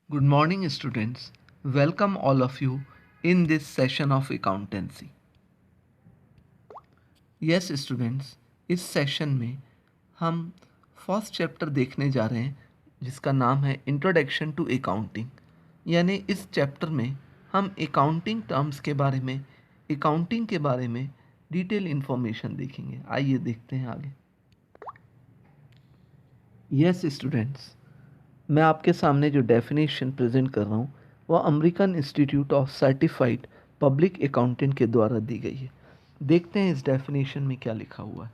Good morning, students. Welcome all of you in this session of accountancy. Yes, students, इस session में हम first chapter देखने जा रहे हैं जिसका नाम है इंट्रोडक्शन टू अकाउंटिंग। यानी इस चैप्टर में हम अकाउंटिंग टर्म्स के बारे में, अकाउंटिंग के बारे में डिटेल इन्फॉर्मेशन देखेंगे। आइए देखते हैं आगे। यस स्टूडेंट्स, मैं आपके सामने जो डेफिनेशन प्रेजेंट कर रहा हूँ वह American institute of certified public accountant के द्वारा दी गई है। देखते हैं इस डेफिनेशन में क्या लिखा हुआ है।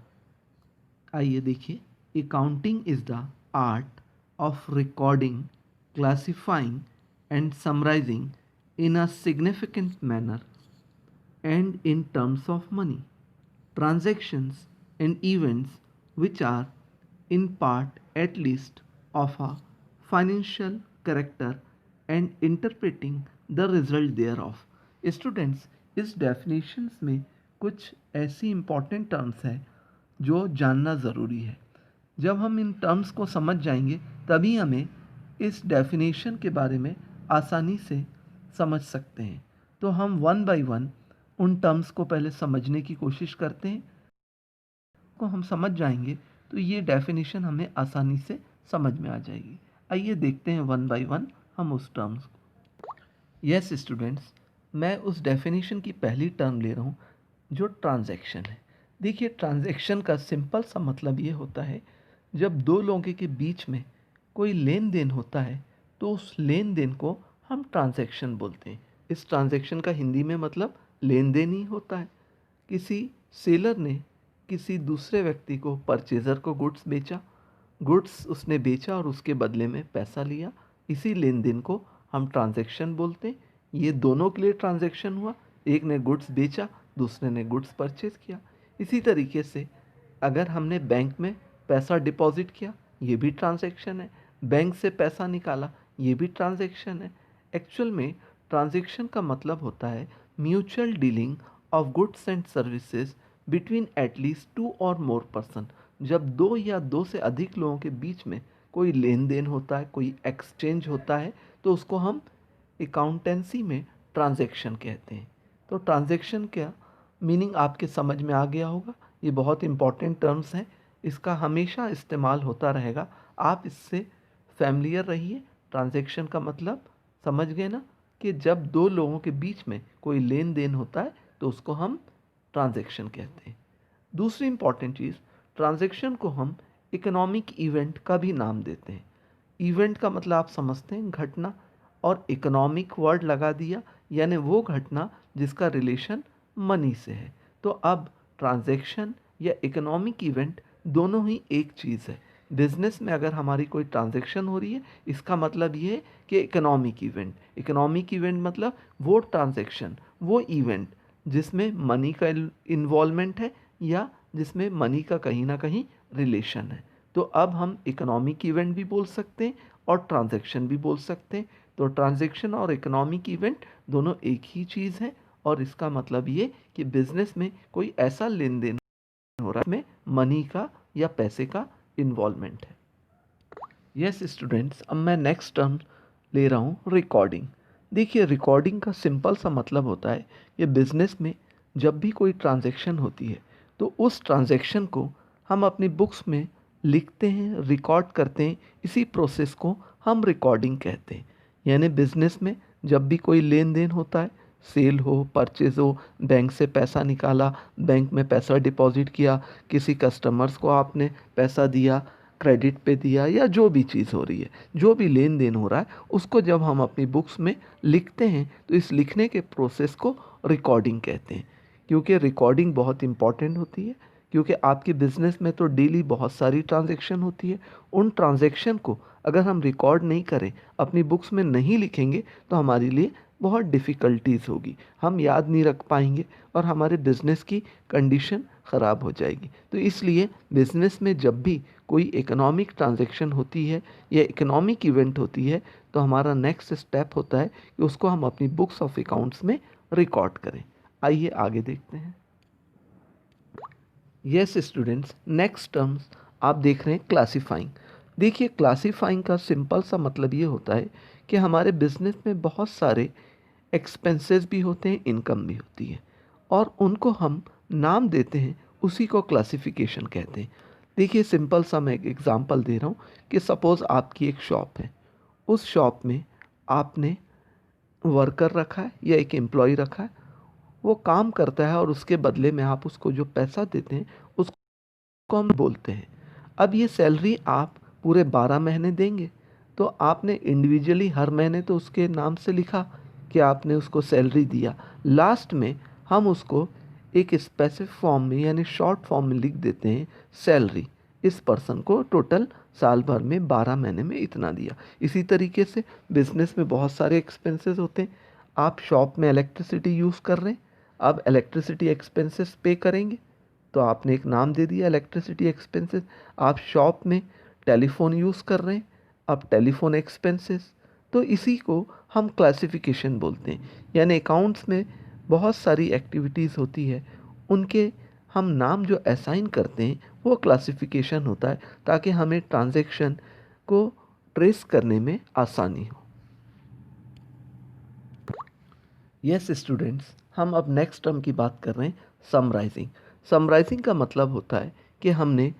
आइए देखिए। Accounting is the art of recording, classifying and summarising in a significant manner and in terms of money, transactions and events which are in part at least of a financial character and interpreting the result thereof. Students, इस definitions में कुछ ऐसी important terms है जो जानना ज़रूरी है। जब हम इन टर्म्स को समझ जाएंगे तभी हमें इस डेफिनेशन के बारे में आसानी से समझ सकते हैं। तो हम वन बाय वन उन टर्म्स को पहले समझने की कोशिश करते हैं। को हम समझ जाएंगे तो ये डेफिनेशन हमें आसानी से समझ में आ जाएगी। आइए देखते हैं वन बाय वन हम उस टर्म्स को। यस स्टूडेंट्स, मैं उस डेफिनेशन की पहली टर्म ले रहा हूँ जो ट्रांजैक्शन है। देखिए, ट्रांजैक्शन का सिंपल सा मतलब ये होता है जब दो लोगों के बीच में कोई लेन देन होता है तो उस लेन देन को हम ट्रांजैक्शन बोलते हैं। इस ट्रांजैक्शन का हिंदी में मतलब लेन देन ही होता है। किसी सेलर ने किसी दूसरे व्यक्ति को, परचेज़र को गुड्स बेचा, गुड्स उसने बेचा और उसके बदले में पैसा लिया। इसी लेन देन को हम ट्रांजैक्शन बोलते हैं। ये दोनों के लिए ट्रांजैक्शन हुआ। एक ने गुड्स बेचा, दूसरे ने गुड्स परचेज किया। इसी तरीके से अगर हमने बैंक में पैसा डिपॉजिट किया, ये भी ट्रांजैक्शन है। बैंक से पैसा निकाला, ये भी ट्रांजैक्शन है। एक्चुअल में ट्रांजैक्शन का मतलब होता है mutual dealing of goods and services between at least to और मोर पर्सन। जब दो या दो से अधिक लोगों के बीच में कोई लेन देन होता है, कोई एक्सचेंज होता है, तो उसको हम अकाउंटेंसी में ट्रांजैक्शन कहते हैं। तो ट्रांजैक्शन क्या मीनिंग आपके समझ में आ गया होगा। ये बहुत इंपॉर्टेंट टर्म्स हैं, इसका हमेशा इस्तेमाल होता रहेगा। आप इससे फैमिलियर रहिए। ट्रांजैक्शन का मतलब समझ गए ना, कि जब दो लोगों के बीच में कोई लेन देन होता है तो उसको हम ट्रांजैक्शन कहते हैं। दूसरी इंपॉर्टेंट चीज़, ट्रांजैक्शन को हम इकोनॉमिक इवेंट का भी नाम देते हैं। इवेंट का मतलब आप समझते हैं घटना, और इकोनॉमिक वर्ड लगा दिया यानी वो घटना जिसका रिलेशन मनी से है। तो अब ट्रांजैक्शन या इकोनॉमिक इवेंट दोनों ही एक चीज़ है। बिजनेस में अगर हमारी कोई ट्रांजैक्शन हो रही है, इसका मतलब ये है कि इकोनॉमिक इवेंट। इकोनॉमिक इवेंट मतलब वो ट्रांजैक्शन, वो इवेंट जिसमें मनी का इन्वॉल्वमेंट है या जिसमें मनी का कहीं ना कहीं रिलेशन है। तो अब हम इकोनॉमिक इवेंट भी बोल सकते हैं और ट्रांजैक्शन भी बोल सकते हैं। तो ट्रांजैक्शन और इकोनॉमिक इवेंट दोनों एक ही चीज़ है, और इसका मतलब ये कि बिजनेस में कोई ऐसा लेन देन हो रहा है में मनी का या पैसे का इन्वॉल्वमेंट है। यस स्टूडेंट्स, अब मैं नेक्स्ट टर्म ले रहा हूँ रिकॉर्डिंग। देखिए, रिकॉर्डिंग का सिंपल सा मतलब होता है कि बिजनेस में जब भी कोई ट्रांजैक्शन होती है तो उस ट्रांजैक्शन को हम अपनी बुक्स में लिखते हैं, रिकॉर्ड करते हैं। इसी प्रोसेस को हम रिकॉर्डिंग कहते हैं। यानी बिजनेस में जब भी कोई लेन देन होता है, सेल हो, परचेज हो, बैंक से पैसा निकाला, बैंक में पैसा डिपॉजिट किया, किसी कस्टमर्स को आपने पैसा दिया, क्रेडिट पे दिया, या जो भी चीज़ हो रही है, जो भी लेन देन हो रहा है, उसको जब हम अपनी बुक्स में लिखते हैं तो इस लिखने के प्रोसेस को रिकॉर्डिंग कहते हैं। क्योंकि रिकॉर्डिंग बहुत इंपॉर्टेंट होती है, क्योंकि आपके बिजनेस में तो डेली बहुत सारी ट्रांजैक्शन होती है। उन ट्रांजैक्शन को अगर हम रिकॉर्ड नहीं करें, अपनी बुक्स में नहीं लिखेंगे, तो हमारे लिए बहुत डिफ़िकल्टीज़ होगी, हम याद नहीं रख पाएंगे और हमारे बिजनेस की कंडीशन ख़राब हो जाएगी। तो इसलिए बिजनेस में जब भी कोई इकोनॉमिक ट्रांजैक्शन होती है या इकोनॉमिक इवेंट होती है, तो हमारा नेक्स्ट स्टेप होता है कि उसको हम अपनी बुक्स ऑफ अकाउंट्स में रिकॉर्ड करें। आइए आगे देखते हैं। यस स्टूडेंट्स, नेक्स्ट टर्म्स आप देख रहे हैं क्लासीफाइंग। देखिए, क्लासीफाइंग का सिंपल सा मतलब ये होता है कि हमारे बिजनेस में बहुत सारे एक्सपेंसेस भी होते हैं, इनकम भी होती है, और उनको हम नाम देते हैं, उसी को क्लासिफिकेशन कहते हैं। देखिए सिंपल सा मैं एक एग्जांपल दे रहा हूँ कि सपोज़ आपकी एक शॉप है, उस शॉप में आपने वर्कर रखा है या एक एम्प्लॉय रखा है, वो काम करता है और उसके बदले में आप उसको जो पैसा देते हैं उसको हम बोलते हैं। अब ये सैलरी आप पूरे 12 महीने देंगे, तो आपने इंडिविजुअली हर महीने तो उसके नाम से लिखा कि आपने उसको सैलरी दिया। लास्ट में हम उसको एक स्पेसिफिक फॉर्म में यानी शॉर्ट फॉर्म में लिख देते हैं सैलरी, इस पर्सन को टोटल साल भर में 12 महीने में इतना दिया। इसी तरीके से बिजनेस में बहुत सारे एक्सपेंसेस होते हैं। आप शॉप में इलेक्ट्रिसिटी यूज़ कर रहे हैं, अब इलेक्ट्रिसिटी एक्सपेंसेस पे करेंगे, तो आपने एक नाम दे दिया इलेक्ट्रिसिटी एक्सपेंसेस। आप शॉप में टेलीफोन यूज़ कर रहे हैं, अब टेलीफोन एक्सपेंसेस। तो इसी को हम क्लासिफिकेशन बोलते हैं। यानी अकाउंट्स में बहुत सारी एक्टिविटीज़ होती है, उनके हम नाम जो असाइन करते हैं वो क्लासिफिकेशन होता है, ताकि हमें ट्रांजैक्शन को ट्रेस करने में आसानी हो। यस स्टूडेंट्स, हम अब नेक्स्ट टर्म की बात कर रहे हैं, समराइजिंग। समराइजिंग का मतलब होता है कि हमने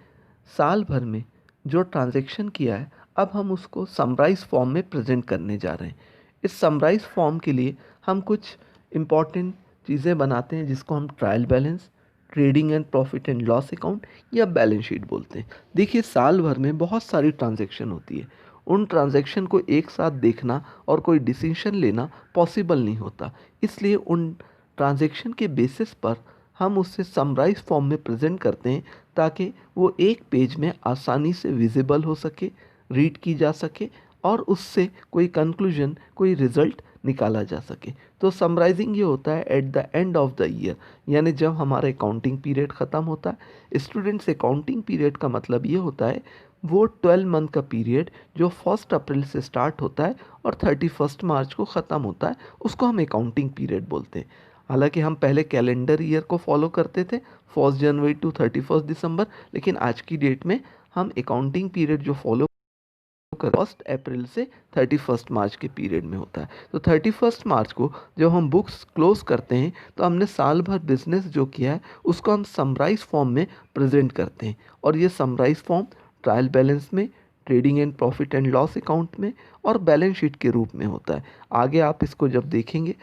साल भर में जो ट्रांजैक्शन किया है, अब हम उसको समराइज फॉर्म में प्रेजेंट करने जा रहे हैं। इस समराइज फॉर्म के लिए हम कुछ इम्पॉर्टेंट चीज़ें बनाते हैं, जिसको हम trial balance, trading and profit and loss account या बैलेंस शीट बोलते हैं। देखिए साल भर में बहुत सारी ट्रांजैक्शन होती है, उन ट्रांजैक्शन को एक साथ देखना और कोई डिसीजन लेना पॉसिबल नहीं होता, इसलिए उन ट्रांजैक्शन के बेसिस पर हम उससे समराइज फॉर्म में प्रेजेंट करते हैं, ताकि वो एक पेज में आसानी से विजिबल हो सके, रीड की जा सके और उससे कोई कंक्लूजन, कोई रिजल्ट निकाला जा सके। तो समराइजिंग ये होता है at the end of the year, यानी जब हमारा अकाउंटिंग पीरियड ख़त्म होता है। स्टूडेंट्स, अकाउंटिंग पीरियड का मतलब ये होता है वो 12 मंथ का पीरियड जो 1 अप्रैल से स्टार्ट होता है और 31 मार्च को ख़त्म होता है, उसको हम अकाउंटिंग पीरियड बोलते हैं। हालांकि हम पहले कैलेंडर ईयर को फॉलो करते थे, 1 जनवरी टू 31 दिसंबर, लेकिन आज की डेट में हम अकाउंटिंग पीरियड जो फॉलो 1 अप्रैल से 31 मार्च के पीरियड में होता है। तो 31 मार्च को जब हम बुक्स क्लोज करते हैं, तो हमने साल भर बिजनेस जो किया है उसको हम समराइज फॉर्म में प्रेजेंट करते हैं, और ये समराइज फॉर्म ट्रायल बैलेंस में, trading and profit and loss account में और बैलेंस शीट के रूप में होता है। आगे आप इसको जब देखेंगे,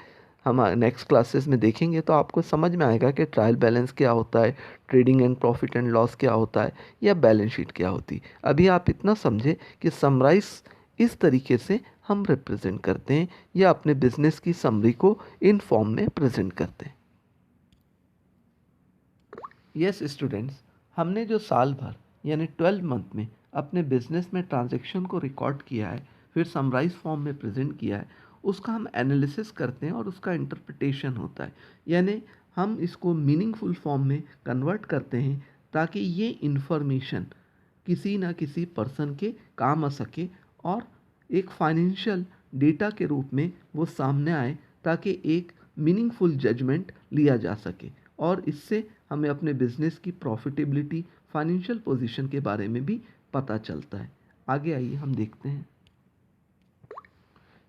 हम नेक्स्ट क्लासेस में देखेंगे, तो आपको समझ में आएगा कि ट्रायल बैलेंस क्या होता है, trading and profit and loss क्या होता है, या बैलेंस शीट क्या होती है। अभी आप इतना समझें कि समराइज इस तरीके से हम रिप्रेजेंट करते हैं या अपने बिजनेस की समरी को इन फॉर्म में प्रेजेंट करते हैं। यस स्टूडेंट्स, हमने जो साल भर यानी 12 मंथ में अपने बिजनेस में ट्रांजैक्शन को रिकॉर्ड किया है, फिर समराइज फॉर्म में प्रेजेंट किया है, उसका हम एनालिसिस करते हैं और उसका इंटरप्रिटेशन होता है। यानी हम इसको मीनिंगफुल फॉर्म में कन्वर्ट करते हैं, ताकि ये इन्फॉर्मेशन किसी ना किसी पर्सन के काम आ सके और एक फाइनेंशियल डेटा के रूप में वो सामने आए, ताकि एक मीनिंगफुल जजमेंट लिया जा सके, और इससे हमें अपने बिजनेस की प्रॉफिटेबिलिटी, फाइनेंशियल पोजीशन के बारे में भी पता चलता है। आगे आइए हम देखते हैं।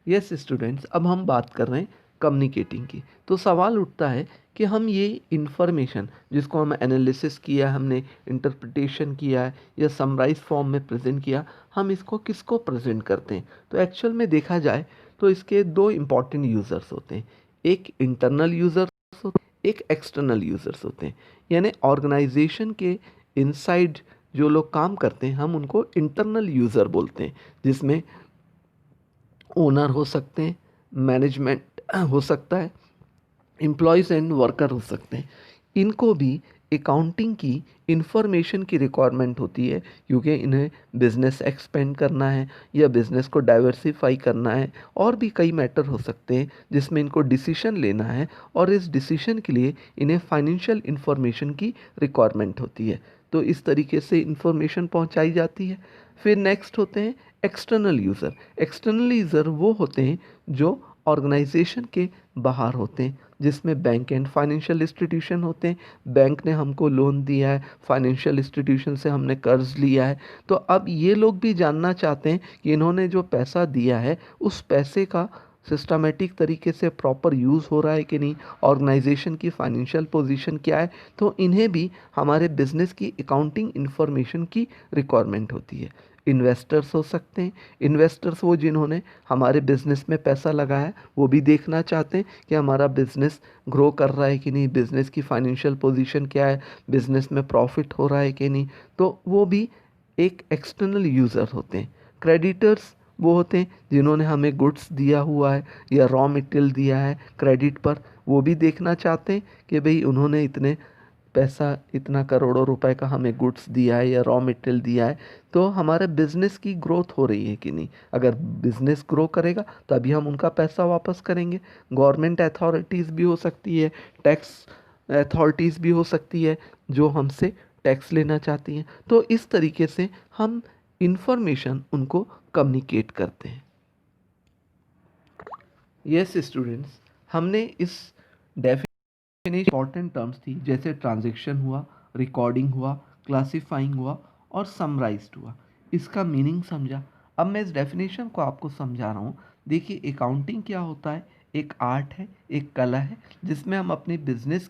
यस स्टूडेंट्स, अब हम बात कर रहे हैं कम्युनिकेटिंग की। तो सवाल उठता है कि हम ये इन्फॉर्मेशन जिसको हम एनालिसिस किया, हमने इंटरप्रिटेशन किया है या समराइज फॉर्म में प्रेजेंट किया, हम इसको किसको प्रेजेंट करते हैं। तो एक्चुअल में देखा जाए तो इसके दो इम्पॉर्टेंट यूज़र्स होते हैं, एक इंटरनल यूज़र्स होते हैं, एक एक्सटर्नल यूज़र्स होते हैं। यानी ऑर्गेनाइजेशन के इनसाइड जो लोग काम करते हैं, हम उनको इंटरनल यूज़र बोलते हैं, जिसमें ओनर हो सकते हैं, मैनेजमेंट हो सकता है, एम्प्लॉयज़ एंड वर्कर हो सकते हैं। इनको भी अकाउंटिंग की इंफॉर्मेशन की रिक्वायरमेंट होती है, क्योंकि इन्हें बिज़नेस एक्सपेंड करना है या बिज़नेस को डाइवर्सिफाई करना है, और भी कई मैटर हो सकते हैं जिसमें इनको डिसीजन लेना है, और इस डिसीजन के लिए इन्हें फाइनेंशियल इंफॉर्मेशन की रिक्वायरमेंट होती है। तो इस तरीके से इंफॉर्मेशन पहुंचाई जाती है। फिर नेक्स्ट होते हैं एक्सटर्नल यूज़र। एक्सटर्नल यूज़र वो होते हैं जो ऑर्गेनाइजेशन के बाहर होते हैं, जिसमें बैंक एंड फाइनेंशियल इंस्टीट्यूशन होते हैं। बैंक ने हमको लोन दिया है, फाइनेंशियल इंस्टीट्यूशन से हमने कर्ज लिया है। तो अब ये लोग भी जानना चाहते हैं कि इन्होंने जो पैसा दिया है उस पैसे का सिस्टमेटिक तरीके से प्रॉपर यूज़ हो रहा है कि नहीं, ऑर्गेनाइजेशन की फाइनेंशियल पोजीशन क्या है। तो इन्हें भी हमारे बिजनेस की अकाउंटिंग इंफॉर्मेशन की रिक्वायरमेंट होती है। इन्वेस्टर्स हो सकते हैं, इन्वेस्टर्स वो जिन्होंने हमारे बिजनेस में पैसा लगाया है, वो भी देखना चाहते हैं कि हमारा बिजनेस ग्रो कर रहा है कि नहीं, बिजनेस की फाइनेंशियल पोजीशन क्या है, बिजनेस में प्रॉफिट हो रहा है कि नहीं। तो वो भी एक एक्सटर्नल यूज़र होते हैं। क्रेडिटर्स वो होते हैं जिन्होंने हमें गुड्स दिया हुआ है या रॉ मटेरियल दिया है क्रेडिट पर, वो भी देखना चाहते हैं कि भाई उन्होंने इतने पैसा, इतना करोड़ों रुपए का हमें गुड्स दिया है या रॉ मटेरियल दिया है, तो हमारे बिजनेस की ग्रोथ हो रही है कि नहीं। अगर बिजनेस ग्रो करेगा तभी हम उनका पैसा वापस करेंगे। गवर्नमेंट अथॉरिटीज़ भी हो सकती है, टैक्स अथॉरिटीज़ भी हो सकती है जो हमसे टैक्स लेना चाहती हैं। तो इस तरीके से हम इंफॉर्मेशन उनको कम्युनिकेट करते हैं। यस स्टूडेंट्स, हमने इस डेफिनेशन इंपॉर्टेंट टर्म्स थी जैसे ट्रांजैक्शन हुआ, रिकॉर्डिंग हुआ, क्लासिफाइंग हुआ और समराइज्ड हुआ, इसका मीनिंग समझा। अब मैं इस डेफिनेशन को आपको समझा रहा हूँ। देखिए अकाउंटिंग क्या होता है, एक आर्ट है, एक कला है, जिसमें हम अपने बिजनेस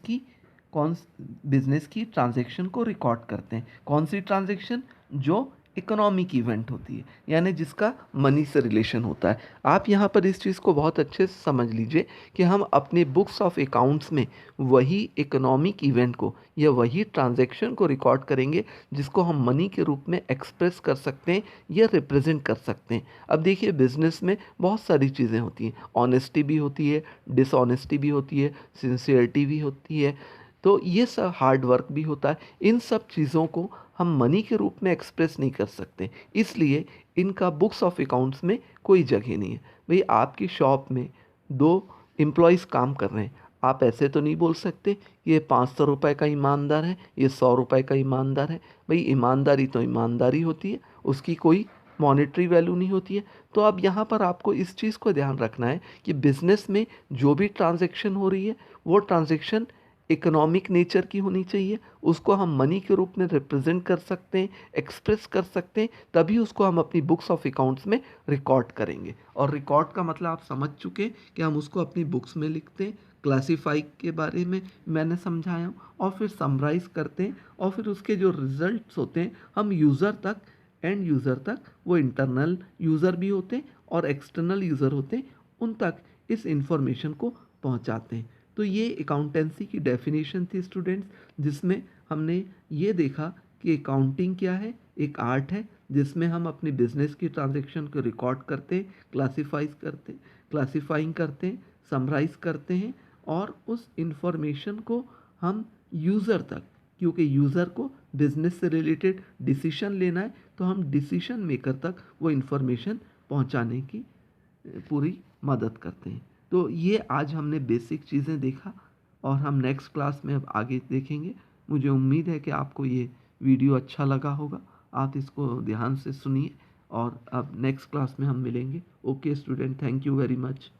की ट्रांजैक्शन को रिकॉर्ड करते हैं। कौन सी ट्रांजैक्शन? जो इकोनॉमिक इवेंट होती है, यानी जिसका मनी से रिलेशन होता है। आप यहाँ पर इस चीज़ को बहुत अच्छे से समझ लीजिए कि हम अपने बुक्स ऑफ अकाउंट्स में वही इकोनॉमिक इवेंट को या वही ट्रांजैक्शन को रिकॉर्ड करेंगे जिसको हम मनी के रूप में एक्सप्रेस कर सकते हैं या रिप्रेजेंट कर सकते हैं। अब देखिए बिजनेस में बहुत सारी चीज़ें होती हैं, ऑनेस्टी भी होती है, डिसऑनेस्टी भी होती है, सिंसियरिटी भी होती है, तो ये सब हार्ड वर्क भी होता है। इन सब चीज़ों को हम मनी के रूप में एक्सप्रेस नहीं कर सकते, इसलिए इनका बुक्स ऑफ अकाउंट्स में कोई जगह नहीं है। भाई आपकी शॉप में 2 एम्प्लॉयज़ काम कर रहे हैं, आप ऐसे तो नहीं बोल सकते ये 500 रुपये का ईमानदार है, ये 100 रुपये का ईमानदार है। भाई ईमानदारी तो ईमानदारी होती है, उसकी कोई मॉनेटरी वैल्यू नहीं होती है। तो अब यहाँ पर आपको इस चीज़ को ध्यान रखना है कि बिजनेस में जो भी ट्रांजैक्शन हो रही है वो ट्रांजैक्शन इकोनॉमिक नेचर की होनी चाहिए, उसको हम मनी के रूप में रिप्रेजेंट कर सकते हैं, एक्सप्रेस कर सकते हैं, तभी उसको हम अपनी बुक्स ऑफ अकाउंट्स में रिकॉर्ड करेंगे। और रिकॉर्ड का मतलब आप समझ चुके हैं कि हम उसको अपनी बुक्स में लिखते हैं, क्लासीफाई के बारे में मैंने समझाया हूँ, और फिर समराइज करते हैं, और फिर उसके जो रिजल्ट्स होते हैं हम यूज़र तक, एंड यूज़र तक, वो इंटरनल यूज़र भी होते हैं और एक्सटर्नल यूज़र होते हैं, उन तक इस इंफॉर्मेशन को पहुंचाते हैं। तो ये अकाउंटेंसी की डेफिनेशन थी स्टूडेंट्स, जिसमें हमने ये देखा कि अकाउंटिंग क्या है, एक आर्ट है जिसमें हम अपनी बिजनेस की ट्रांजैक्शन को रिकॉर्ड करते हैं, क्लासीफाइंग करते हैं, समराइज करते हैं, और उस इंफॉर्मेशन को हम यूज़र तक, क्योंकि यूज़र को बिजनेस से रिलेटेड डिसीजन लेना है, तो हम डिसीजन मेकर तक वो इंफॉर्मेशन पहुंचाने की पूरी मदद करते हैं। तो ये आज हमने बेसिक चीज़ें देखा, और हम नेक्स्ट क्लास में अब आगे देखेंगे। मुझे उम्मीद है कि आपको ये वीडियो अच्छा लगा होगा, आप इसको ध्यान से सुनिए, और अब नेक्स्ट क्लास में हम मिलेंगे। Okay student, thank you very much.